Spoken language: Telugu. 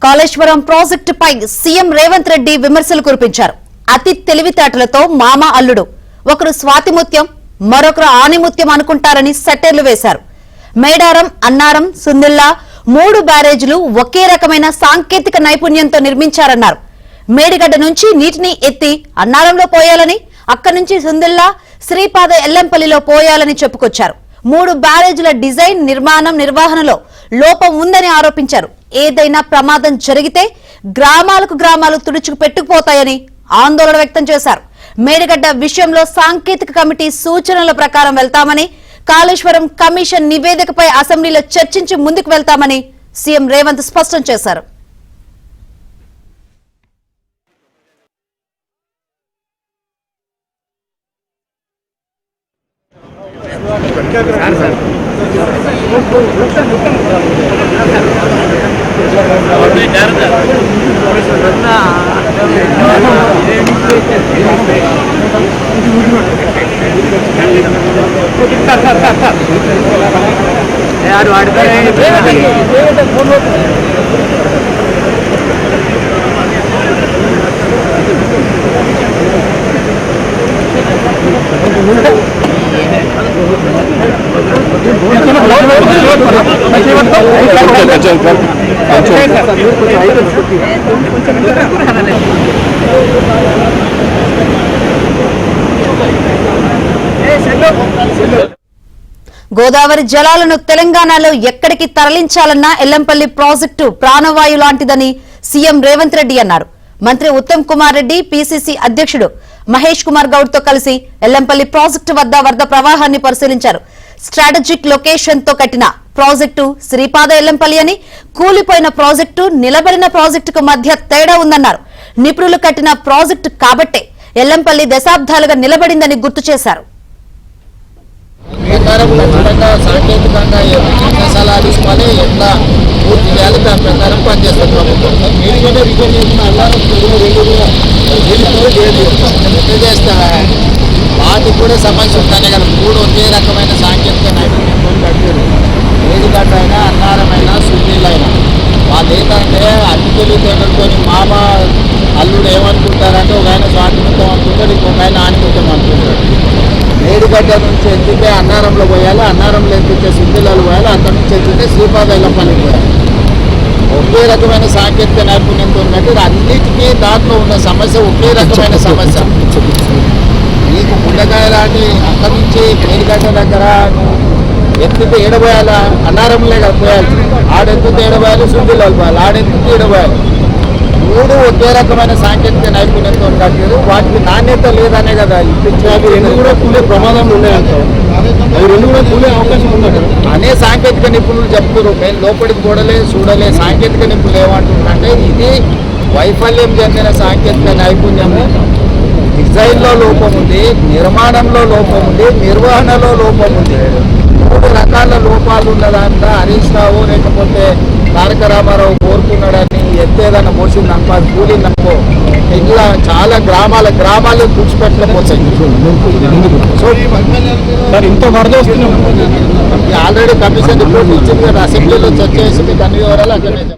కాళేశ్వరం ప్రాజెక్టుపై సీఎం రేవంత్ రెడ్డి విమర్శలు కురిపించారు. అతి తెలివితేటలతో మామ అల్లుడు, ఒకరు స్వాతిముత్యం మరొకరు ఆనిముత్యం అనుకుంటారని సెటైర్లు వేశారు. మేడారం, అన్నారం, సుందిల్లా 3 బ్యారేజీలు ఒకే రకమైన సాంకేతిక నైపుణ్యంతో నిర్మించారన్నారు. మేడిగడ్డ నుంచి నీటిని ఎత్తి అన్నారంలో పోయాలని, అక్కడి నుంచి సుందిల్లా, శ్రీపాద ఎల్లంపల్లిలో పోయాలని చెప్పుకొచ్చారు. 3 బ్యారేజీల డిజైన్, నిర్మాణం, నిర్వహణలో లోపం ఉందని ఆరోపించారు. ఏదైనా ప్రమాదం జరిగితే గ్రామాలు తుడుచుకు పెట్టుకుపోతాయని ఆందోళన వ్యక్తం చేశారు. మేడిగడ్డ విషయంలో సాంకేతిక కమిటీ సూచనల ప్రకారం వెళ్తామని, కాళేశ్వరం కమిషన్ నివేదికపై అసెంబ్లీలో చర్చించి ముందుకు వెళ్తామని సీఎం రేవంత్ స్పష్టం చేశారు. గోదావరి జలాలను తెలంగాణలో ఎక్కడికి తరలించాలన్నా ఎల్లంపల్లి ప్రాజెక్టు ప్రాణవాయు లాంటిదని సీఎం రేవంత్ రెడ్డి అన్నారు. మంత్రి ఉత్తమ్ కుమార్ రెడ్డి, పీసీసీ అధ్యక్షుడు మహేష్ కుమార్ గౌడ్ తో కలిసి ఎల్లంపల్లి ప్రాజెక్టు వద్ద వరద ప్రవాహాన్ని పరిశీలించారు. స్ట్రాటజిక్ లొకేషన్ తో కట్టిన ప్రాజెక్టు శ్రీపాద ఎల్లంపల్లి అని, కూలిపోయిన ప్రాజెక్టు, నిలబడిన ప్రాజెక్టుకు మధ్య తేడా ఉందన్నారు. నిపుణులు కట్టిన ప్రాజెక్టు కాబట్టే ఎల్లంపల్లి దశాబ్దాలుగా నిలబడిందని గుర్తు చేశారు. సాంకేతికంగా సలహాలు ఇవ్వాలి, ఎట్లా పూర్తి చేయాలి, దాని ప్రకారం పనిచేస్తారు ప్రభుత్వం. చేస్తా వాటికి కూడా సమస్య ఉంటానే కదా. 3 ఒకే రకమైన సాంకేతిక నైపుణ్యంతో కట్టారు. మేడిగడ్డ అయినా, అన్నారమైనా, సుందీలైనా వాళ్ళు ఏంటంటే అతి తెలివితేటలతో మామ అల్లుడు ఏమనుకుంటారంటే ఒక ఆయన స్వాతంత్రం అనుకుంటాడు, ఇంకొక ఆయన ఆనిముత్యం అనుకుంటాడు. మేడిగడ్డ నుంచి ఎత్తితే అన్నారంలో పోయాలి, అన్నారంలో ఎత్తితే సుందిలాలు పోయాలి, అక్కడి నుంచి ఎత్తితే శ్రీపాద ఎల్లంపల్లికి పోయాలి. ఒకే రకమైన సాంకేతిక నైపుణ్యంతో కట్టి అన్నిటికీ దాంట్లో ఉన్న సమస్య ఒకే రకమైన సమస్య. నీకు గుండెకాయ లాంటి అక్కడి నుంచి మేడిగడ్డ దగ్గర ఎత్తితే ఏడబోయాలా, అన్నారంలో పోయాలి, ఆడెత్తితే ఏడబోయాలి, సుందిలాలు పోయాలి, ఆడెత్తితే ఏడబోయాలి. 3 ఒకే రకమైన సాంకేతిక నైపుణ్యంతో కట్టారు. వాటికి నాణ్యత లేదనే కదా ఇప్పించాలి. 2 కూడా కూలే ప్రమాదంలో ఉన్నాయంటారు, 2 కూడా కూలే అవకాశం ఉన్నట్టు అనే సాంకేతిక నిపుణులు చెప్తారు. మేము లోపలికి చూడలే. సాంకేతిక నిపుణులు ఏమంటున్నారంటే ఇది వైఫల్యం చెందిన సాంకేతిక నైపుణ్యము. డిజైన్లో లోపం ఉంది, నిర్మాణంలో లోపం ఉంది, నిర్వహణలో లోపం ఉంది. 3 రకాల లోపాలు ఉన్నదంతా హరీష్ రావు లేకపోతే తారక రామారావు కోరుకున్నాడని ఎత్తేదన్న మోసింది అనుకో, అది కూలిందనుకో, ఇట్లా చాలా గ్రామాలు కూర్చిపెట్టలేకపోతాయి. సో ఇంత వరద వస్తుంది. ఆల్రెడీ కమిషన్ రిపోర్ట్ ఇచ్చింది కదా, అసెంబ్లీలో చర్చ చేసి మీకు అన్ని వివరాలు అక్కడనే